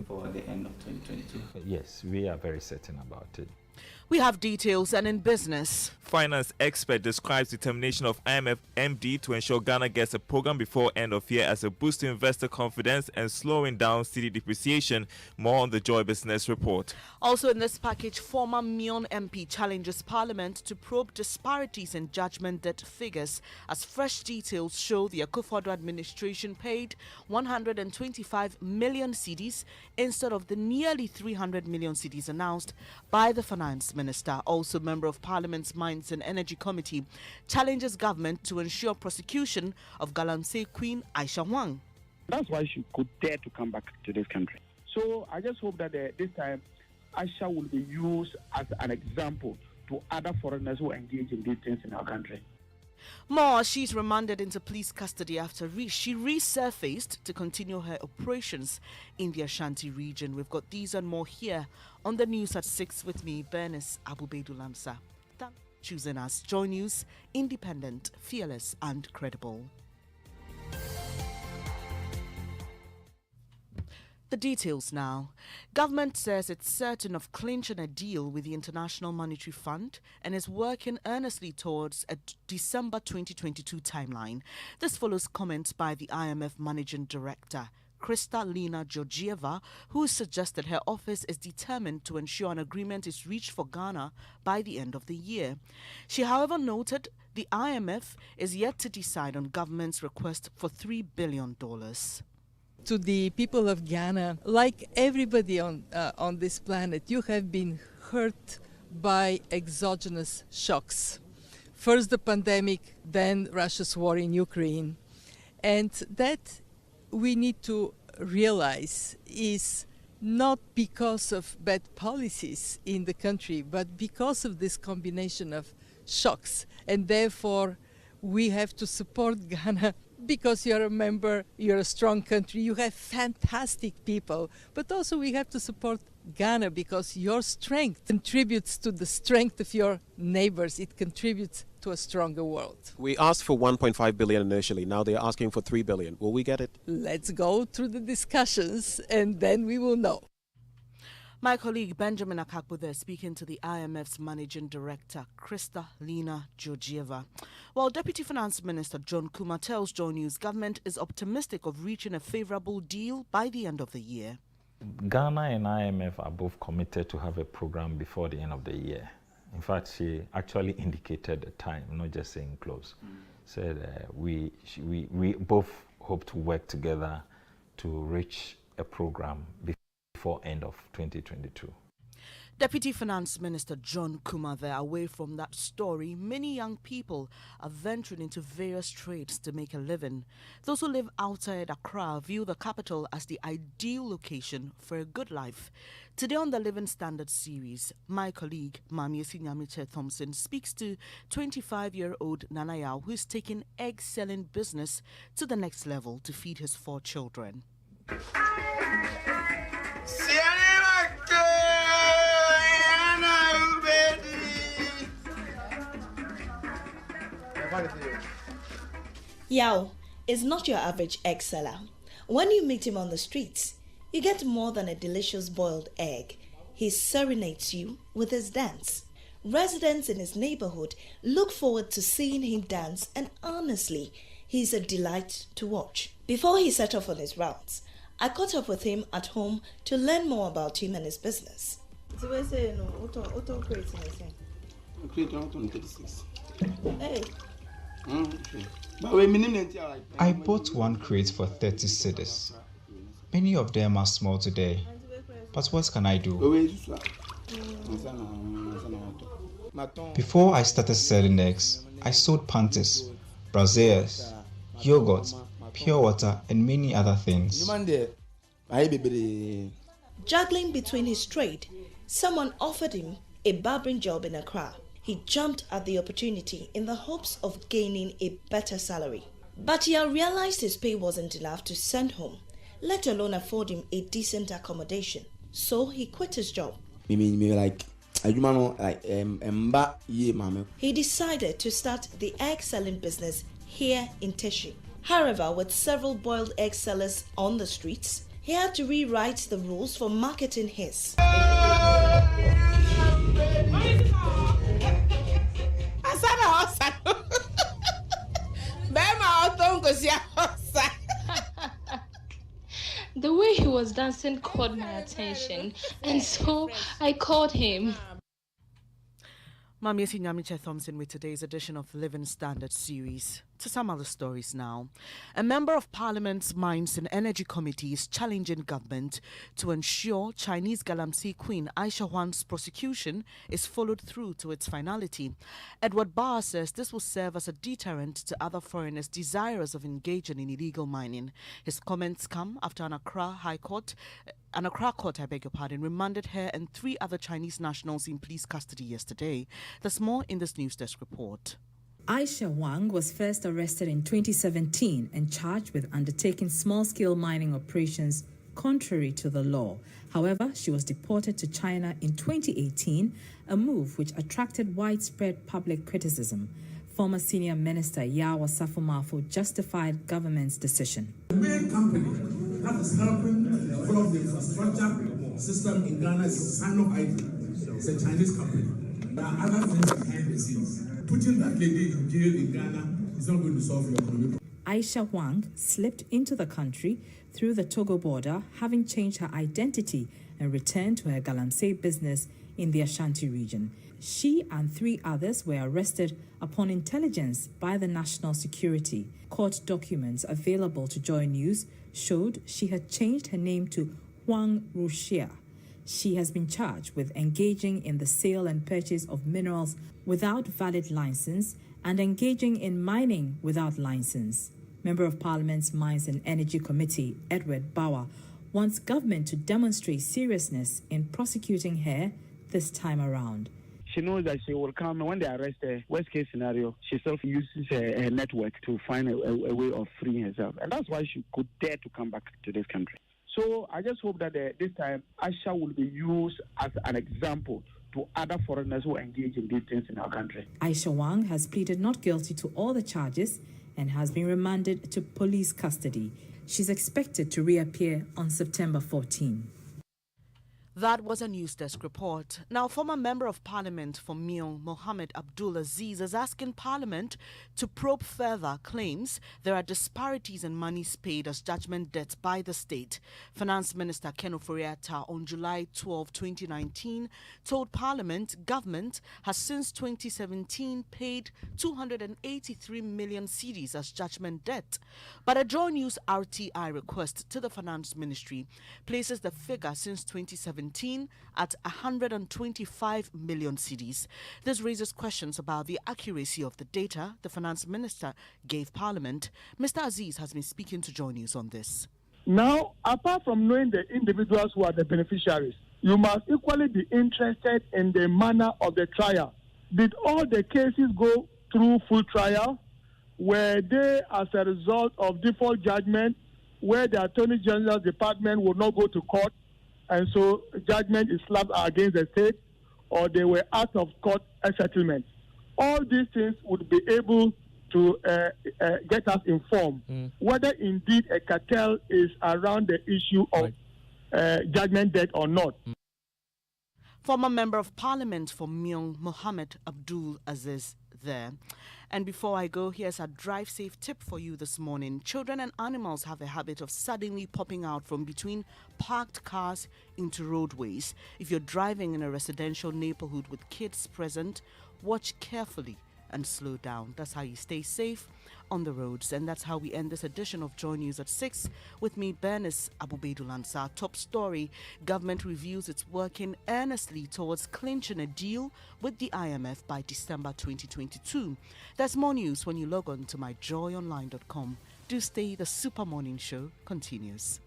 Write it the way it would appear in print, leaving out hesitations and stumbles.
before the end of 2022? Yes, we are very certain about it. We have details, and in business. Finance expert describes determination of IMF MD to ensure Ghana gets a program before end of year as a boost to investor confidence and slowing down cedi depreciation. More on the Joy Business report. Also in this package, former Mion MP challenges Parliament to probe disparities in judgment debt figures as fresh details show the Akufo-Addo administration paid 125 million cedis instead of the nearly 300 million cedis announced by the Finance Minister. Also, Member of Parliament's Mines and Energy Committee challenges government to ensure prosecution of Galamsey Queen Aisha Wang. That's why she could dare to come back to this country. So I just hope that this time Aisha will be used as an example to other foreigners who engage in these things in our country. More, she's remanded into police custody after she resurfaced to continue her operations in the Ashanti region. We've got these and more here on the news at 6 with me, Bernice Abu-Baidoo Lansah. Thanks for choosing us. Joy News, independent, fearless and credible. The details now. Government says it's certain of clinching a deal with the International Monetary Fund and is working earnestly towards a December 2022 timeline. This follows comments by the IMF Managing Director, Kristalina Georgieva, who suggested her office is determined to ensure an agreement is reached for Ghana by the end of the year. She, however, noted the IMF is yet to decide on government's request for $3 billion. To the people of Ghana, like everybody on this planet, you have been hurt by exogenous shocks. First the pandemic, then Russia's war in Ukraine. And that we need to realize is not because of bad policies in the country, but because of this combination of shocks. And therefore, we have to support Ghana because you're a member, you're a strong country, you have fantastic people, but also we have to support Ghana because your strength contributes to the strength of your neighbors. It contributes to a stronger world. We asked for 1.5 billion initially. Now they're asking for 3 billion. Will we get it? Let's go through the discussions and then we will know. My colleague Benjamin Akakpo there speaking to the IMF's Managing Director, Kristalina Georgieva. While Deputy Finance Minister John Kuma tells Joy News government is optimistic of reaching a favorable deal by the end of the year. Ghana and IMF are both committed to have a program before the end of the year. In fact, she actually indicated the time, not just saying close. Said we both hope to work together to reach a program before end of 2022. Deputy Finance Minister John Kuma there. Away from that story, many young people are venturing into various trades to make a living. Those who live outside Accra view the capital as the ideal location for a good life. Today on the Living Standard series, my colleague Mami Esinyamiche Thompson speaks to 25-year-old Nanayao who is taking egg-selling business to the next level to feed his 4 children. Yao is not your average egg seller. When you meet him on the streets, you get more than a delicious boiled egg. He serenades you with his dance. Residents in his neighborhood look forward to seeing him dance, and honestly, he's a delight to watch. Before he set off on his rounds, I caught up with him at home to learn more about him and his business. Hey. I bought one crate for 30 cedis. Many of them are small today, but what can I do? Before I started selling eggs, I sold panties, braziers, yogurt, pure water, and many other things. Juggling between his trade, someone offered him a barbering job in Accra. He jumped at the opportunity in the hopes of gaining a better salary. But he had realized his pay wasn't enough to send home, let alone afford him a decent accommodation. So he quit his job. He decided to start the egg selling business here in Teshi. However, with several boiled egg sellers on the streets, he had to rewrite the rules for marketing his. The way he was dancing caught my attention, and so I called him. Mamiesi Nyamiche Thompson with today's edition of Living Standard series. To some other stories now. A member of Parliament's Mines and Energy Committee is challenging government to ensure Chinese Galamsey Queen Aisha Huang's prosecution is followed through to its finality. Edward Barr says this will serve as a deterrent to other foreigners desirous of engaging in illegal mining. His comments come after an Accra court, remanded her and 3 other Chinese nationals in police custody yesterday. There's more in this news desk report. Aisha Huang was first arrested in 2017 and charged with undertaking small-scale mining operations contrary to the law. However, she was deported to China in 2018, a move which attracted widespread public criticism. Former Senior Minister Yawa Safo-Mafo justified government's decision. The main company that is helping develop the infrastructure system in Ghana is Sino IT. It's a Chinese company. There are other things behind the scenes. Putting that lady in jail in Ghana is not going to solve your economic problem. Aisha Huang slipped into the country through the Togo border, having changed her identity and returned to her Galamsey business in the Ashanti region. She and 3 others were arrested upon intelligence by the National Security. Court documents available to Joy News showed she had changed her name to Huang Ruxia. She has been charged with engaging in the sale and purchase of minerals without valid license and engaging in mining without license. Member of Parliament's Mines and Energy Committee, Edward Bauer, wants government to demonstrate seriousness in prosecuting her this time around. She knows that she will come when they arrest her. Worst case scenario, she self uses her network to find a way of freeing herself. And that's why she could dare to come back to this country. So I just hope that this time Aisha will be used as an example to other foreigners who engage in these things in our country. Aisha Huang has pleaded not guilty to all the charges and has been remanded to police custody. She's expected to reappear on September 14. That was a news desk report. Now, former Member of Parliament for Myong, Mohammed Abdul Aziz, is asking Parliament to probe further claims there are disparities in monies paid as judgment debts by the state. Finance Minister Ken Ofori-Atta on July 12, 2019, told Parliament government has since 2017 paid 283 million cedis as judgment debt. But a Joy News RTI request to the Finance Ministry places the figure since 2017 at 125 million cedis. This raises questions about the accuracy of the data the Finance Minister gave Parliament. Mr. Aziz has been speaking to Joy News on this. Now, apart from knowing the individuals who are the beneficiaries, you must equally be interested in the manner of the trial. Did all the cases go through full trial? Were they as a result of default judgment where the Attorney General's Department would not go to court and so judgment is slapped against the state, or they were out of court settlement? All these things would be able to get us informed whether indeed a cartel is around the issue of judgment debt or not. Former Member of Parliament for Myong, Mohammed Abdul Aziz there. And before I go, here's a drive safe tip for you this morning. Children and animals have a habit of suddenly popping out from between parked cars into roadways. If you're driving in a residential neighborhood with kids present, watch carefully and slow down. That's how you stay safe on the roads. And that's how we end this edition of Joy News at 6 with me, Bernice Abu-Baidoo Lansah. Top story: government reviews its working earnestly towards clinching a deal with the IMF by December 2022. There's more news when you log on to myjoyonline.com. Do stay. The Super Morning Show continues.